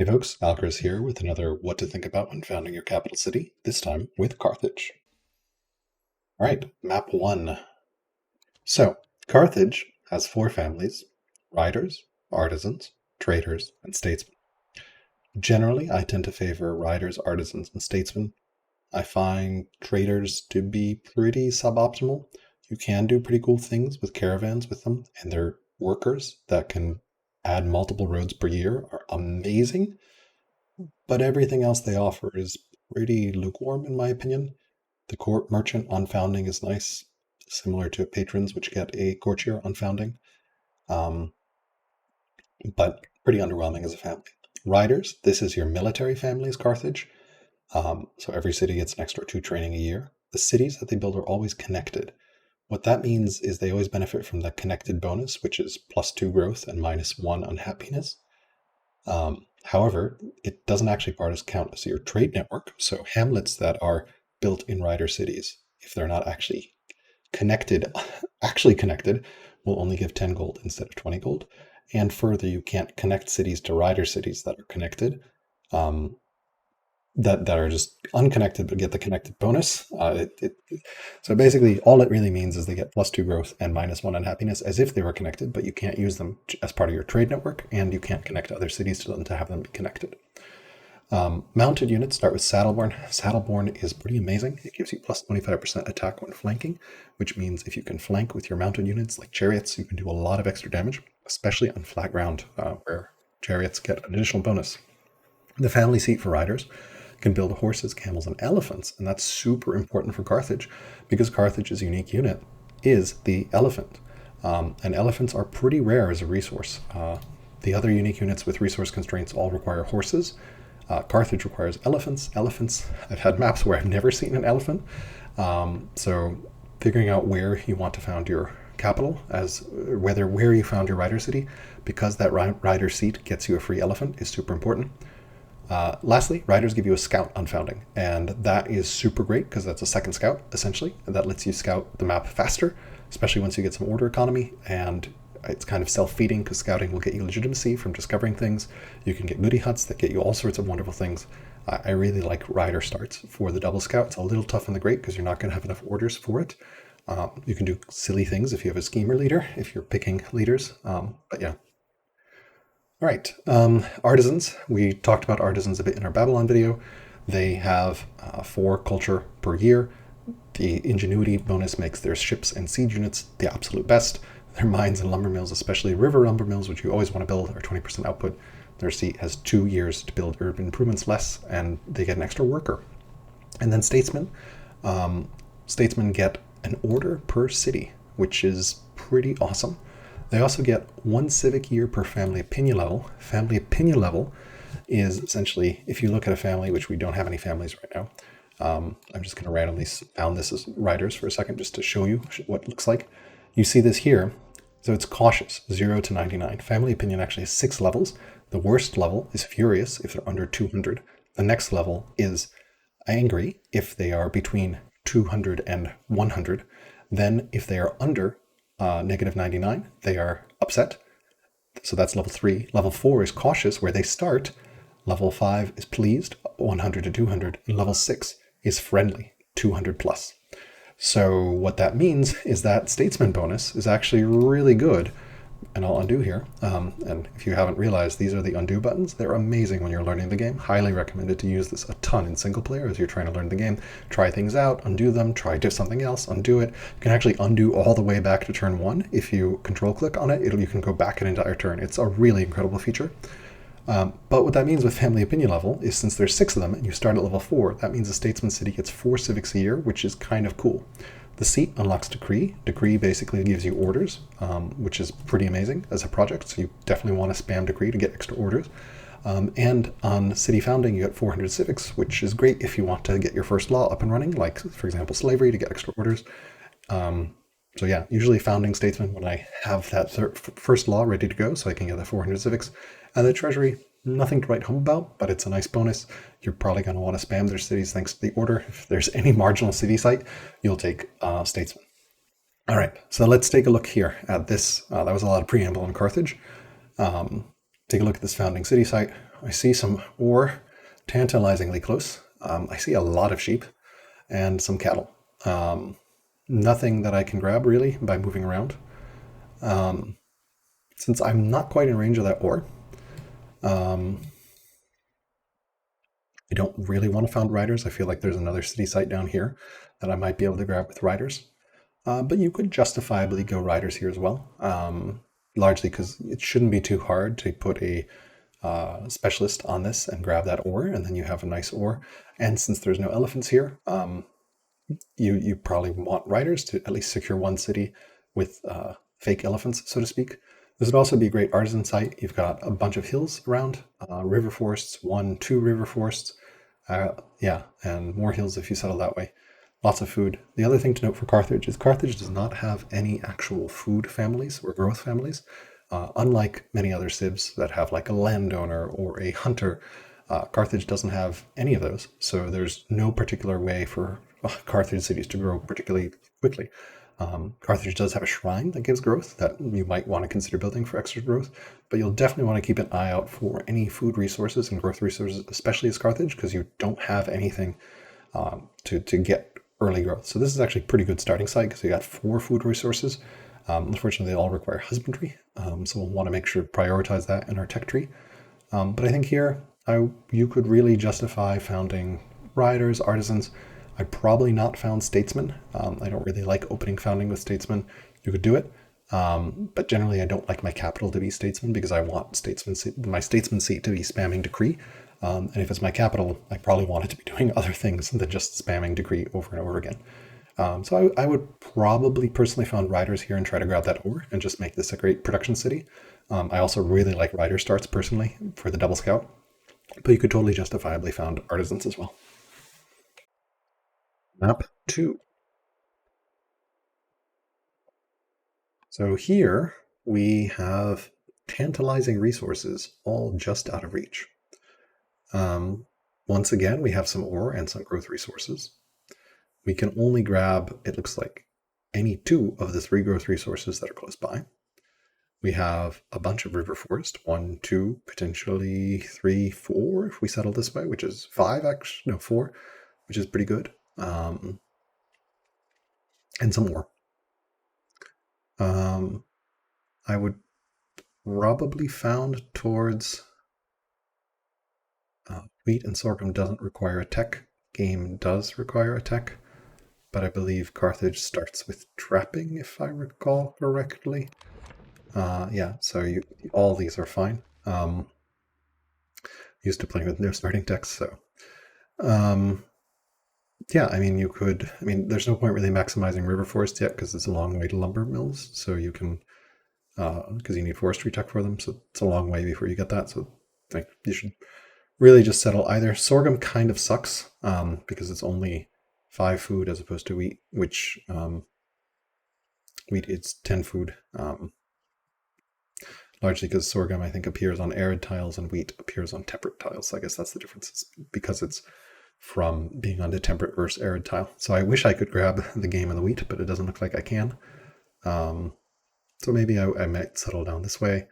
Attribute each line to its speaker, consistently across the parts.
Speaker 1: Hey folks, Algris here with another What to Think About When Founding Your Capital City, this time with Carthage. All right, map one. So, Carthage has four families: riders, artisans, traders, and statesmen. Generally, I tend to favor riders, artisans, and statesmen. I find traders to be pretty suboptimal. You can do pretty cool things with caravans with them, and their workers that can add multiple roads per year are amazing. But everything else they offer is pretty lukewarm, in my opinion. The court merchant on founding is nice, similar to patrons, which get a courtier on founding, um, but pretty underwhelming as a family. Riders, this is your military families, Carthage. So every city gets an extra 2 training a year. The cities that they build are always connected. What that means is they always benefit from the connected bonus, which is +2 growth and -1 unhappiness. However, it doesn't actually part as count as your trade network. So hamlets that are built in rider cities, if they're not actually connected, will only give 10 gold instead of 20 gold. And further, you can't connect cities to rider cities that are connected, um, that are just unconnected but get the connected bonus. So basically, all it really means is they get +2 growth and -1 unhappiness as if they were connected, but you can't use them as part of your trade network, and you can't connect other cities to them to have them be connected. Mounted units start with Saddleborn. Saddleborn is pretty amazing. It gives you +25% attack when flanking, which means if you can flank with your mounted units like chariots, you can do a lot of extra damage, especially on flat ground where chariots get an additional bonus. The family seat for riders can build horses, camels, and elephants, and that's super important for Carthage because Carthage's unique unit is the elephant. And elephants are pretty rare as a resource. The other unique units with resource constraints all require horses. Carthage requires elephants. I've had maps where I've never seen an elephant. So figuring out where you want to found your capital, where you found your rider city, because that rider seat gets you a free elephant, is super important. Lastly, riders give you a scout on founding, and that is super great because that's a second scout, essentially, and that lets you scout the map faster, especially once you get some order economy, and it's kind of self-feeding because scouting will get you legitimacy from discovering things. You can get goodie huts that get you all sorts of wonderful things. I really like rider starts for the double scout. It's a little tough on the great because you're not going to have enough orders for it. You can do silly things if you have a schemer leader, if you're picking leaders, but yeah. All right, artisans. We talked about artisans a bit in our Babylon video. They have 4 culture per year. The ingenuity bonus makes their ships and siege units the absolute best. Their mines and lumber mills, especially river lumber mills, which you always want to build, are 20% output. Their seat has 2 years to build urban improvements less, and they get an extra worker. And then statesmen. Statesmen get an order per city, which is pretty awesome. They also get 1 civic year per family opinion level. Family opinion level is essentially, if you look at a family, which we don't have any families right now, I'm just going to randomly found this as riders for a second just to show you what it looks like. You see this here. So it's cautious, 0 to 99. Family opinion actually has 6 levels. The worst level is furious if they're under 200. The next level is angry if they are between 200 and 100. Then if they are under -99, they are upset. So that's level 3. Level 4 is cautious, where they start. Level 5 is pleased, 100 to 200. And level 6 is friendly, 200 plus. So what that means is that statesman bonus is actually really good. And I'll undo here. And if you haven't realized, these are the undo buttons. They're amazing when you're learning the game. Highly recommended to use this a ton in single player as you're trying to learn the game. Try things out, undo them, try something else, undo it. You can actually undo all the way back to turn 1. If you control click on it, you can go back an entire turn. It's a really incredible feature. But what that means with family opinion level is, since there's 6 of them and you start at level 4, that means the statesman city gets 4 civics a year, which is kind of cool. The seat unlocks decree. Decree basically gives you orders, which is pretty amazing as a project. So you definitely want to spam decree to get extra orders. And on city founding, you get 400 civics, which is great if you want to get your first law up and running, like, for example, slavery, to get extra orders. So yeah, usually founding statesman when I have that first law ready to go so I can get the 400 civics. And the treasury, nothing to write home about, but it's a nice bonus. You're probably going to want to spam their cities thanks to the order. If there's any marginal city site, you'll take statesman. All right, so let's take a look here at this. That was a lot of preamble on Carthage. Take a look at this founding city site. I see some ore tantalizingly close. I see a lot of sheep and some cattle. Nothing that I can grab really by moving around. Since I'm not quite in range of that ore, I don't really want to found riders. I feel like there's another city site down here that I might be able to grab with riders. But you could justifiably go riders here as well, largely because it shouldn't be too hard to put a specialist on this and grab that ore, and then you have a nice ore. And since there's no elephants here, you probably want riders to at least secure one city with fake elephants, so to speak. This would also be a great artisan site. You've got a bunch of hills around, river forests, 2 river forests, yeah, and more hills if you settle that way. Lots of food. The other thing to note for Carthage is Carthage does not have any actual food families or growth families, unlike many other civs that have like a landowner or a hunter. Carthage doesn't have any of those, so there's no particular way for Carthage cities to grow particularly quickly. Carthage does have a shrine that gives growth that you might want to consider building for extra growth, but you'll definitely want to keep an eye out for any food resources and growth resources, especially as Carthage, because you don't have anything to get early growth. So this is actually a pretty good starting site because you got 4 food resources. Unfortunately, they all require husbandry, so we'll want to make sure to prioritize that in our tech tree. But I think here you could really justify founding riders, artisans. I probably not found statesmen. I don't really like opening founding with statesmen. You could do it, but generally I don't like my capital to be statesman because I want my statesman seat to be spamming decree. And if it's my capital, I probably want it to be doing other things than just spamming decree over and over again. So I would probably personally found riders here and try to grab that ore and just make this a great production city. I also really like rider starts personally for the double scout, but you could totally justifiably found artisans as well. Map 2. So here we have tantalizing resources all just out of reach. Once again, we have some ore and some growth resources. We can only grab, it looks like, any 2 of the 3 growth resources that are close by. We have a bunch of river forest, 1, 2, potentially 3, 4 if we settle this way, which is 5 actually, no 4, which is pretty good. And some more. I would probably found towards wheat and sorghum doesn't require a tech. Game does require a tech, but I believe Carthage starts with trapping, if I recall correctly. Yeah, so all these are fine. Used to playing with no starting techs, so yeah, I mean, there's no point really maximizing river forest yet because it's a long way to lumber mills. So you can, because you need forestry tech for them. So it's a long way before you get that. So I think you should really just settle either. Sorghum kind of sucks because it's only 5 food as opposed to wheat, which wheat it's 10 food. Largely because sorghum, I think, appears on arid tiles and wheat appears on temperate tiles. So I guess that's the difference. It's because it's from being on the temperate versus arid tile. So I wish I could grab the game of the wheat, but it doesn't look like I can. So maybe I might settle down this way.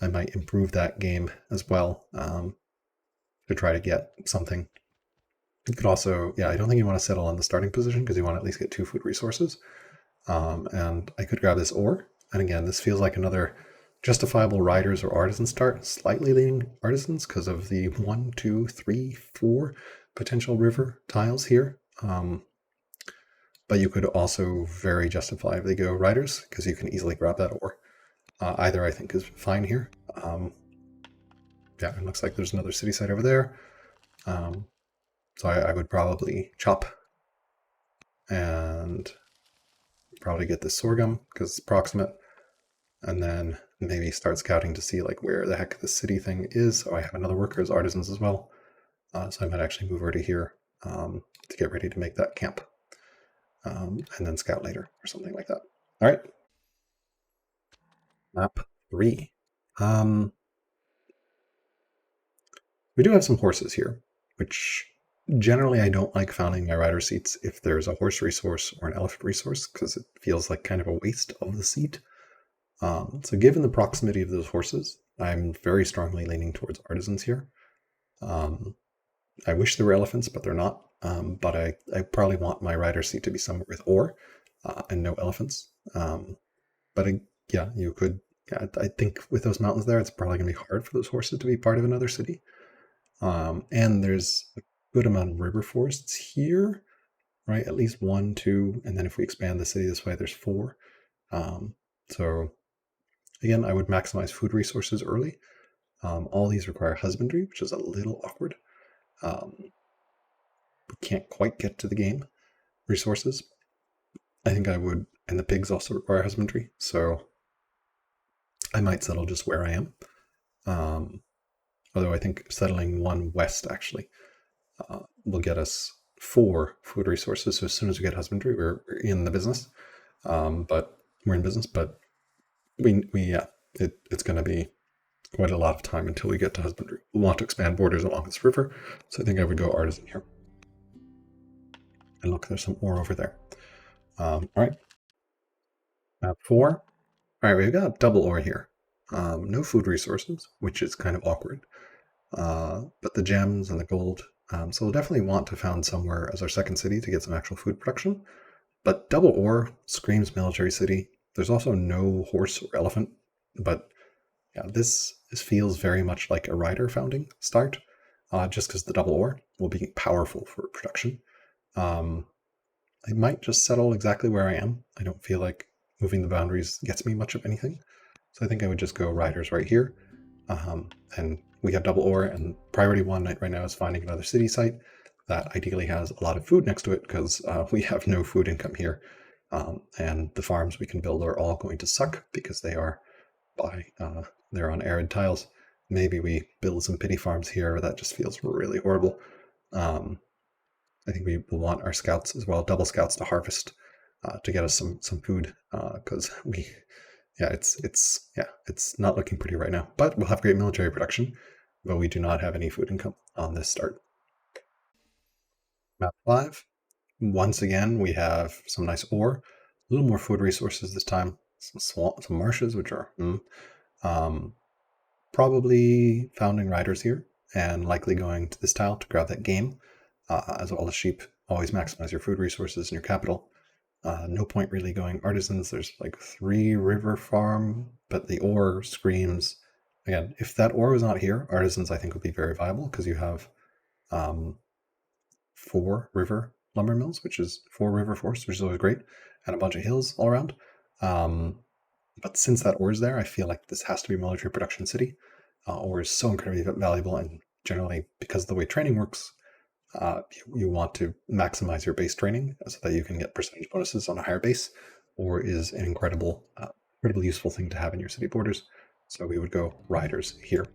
Speaker 1: I might improve that game as well to try to get something. You could also, yeah, I don't think you want to settle on the starting position because you want to at least get 2 food resources. And I could grab this ore. And again, this feels like another justifiable riders or artisan start, slightly leaning artisans because of the 1, 2, 3, 4 potential river tiles here. But you could also very justifiably go riders because you can easily grab that ore. Either I think is fine here. Yeah, it looks like there's another city site over there. So I would probably chop and probably get this sorghum because it's proximate, and then maybe start scouting to see like where the heck the city thing is. So I have another worker as artisans as well. So I might actually move over to here to get ready to make that camp and then scout later or something like that. All right. Map 3. We do have some horses here, which generally I don't like founding my rider seats if there's a horse resource or an elephant resource because it feels like kind of a waste of the seat. So given the proximity of those horses, I'm very strongly leaning towards artisans here. Um, I wish there were elephants, but they're not. But I probably want my rider seat to be somewhere with ore and no elephants. But yeah, you could. Yeah, I think with those mountains there, it's probably going to be hard for those horses to be part of another city. And there's a good amount of river forests here, right? At least one, two, and then if we expand the city this way, there's four. So again, I would maximize food resources early. All these require husbandry, which is a little awkward. Um, we can't quite get to the game resources. I think I would, and the pigs also require husbandry, so I might settle just where I am. Although I think settling one west actually will get us 4 food resources. So as soon as we get husbandry, we're in the business. But we're in business, but it's going to be quite a lot of time until we get to husbandry. We want to expand borders along this river, so I think I would go artisan here. And look, there's some ore over there. All right, map 4. All right, we've got double ore here. No food resources, which is kind of awkward. But the gems and the gold. So we'll definitely want to found somewhere as our second city to get some actual food production. But double ore screams military city. There's also no horse or elephant, but yeah, this feels very much like a rider founding start, just because the double ore will be powerful for production. I might just settle exactly where I am. I don't feel like moving the boundaries gets me much of anything. So I think I would just go riders right here. And we have double ore, and priority 1 right now is finding another city site that ideally has a lot of food next to it, because we have no food income here. And the farms we can build are all going to suck because they are they're on arid tiles. Maybe we build some pity farms here. That just feels really horrible. I think we will want our scouts as well, double scouts to harvest to get us some food, because it's not looking pretty right now. But we'll have great military production, but we do not have any food income on this start. Map 5. Once again, we have some nice ore, a little more food resources this time. Some swamp, some marshes, which are probably founding riders here, and likely going to this tile to grab that game, as well as sheep. Always maximize your food resources in your capital. No point really going artisans. There's like 3 river farm, but the ore screams. Again, if that ore was not here, artisans I think would be very viable, because you have 4 river lumber mills, which is 4 river forests, which is always great, and a bunch of hills all around. But since that ore is there, I feel like this has to be a military production city. Ore is so incredibly valuable, and generally, because of the way training works, you want to maximize your base training so that you can get percentage bonuses on a higher base. Ore is an incredibly useful thing to have in your city borders. So we would go riders here.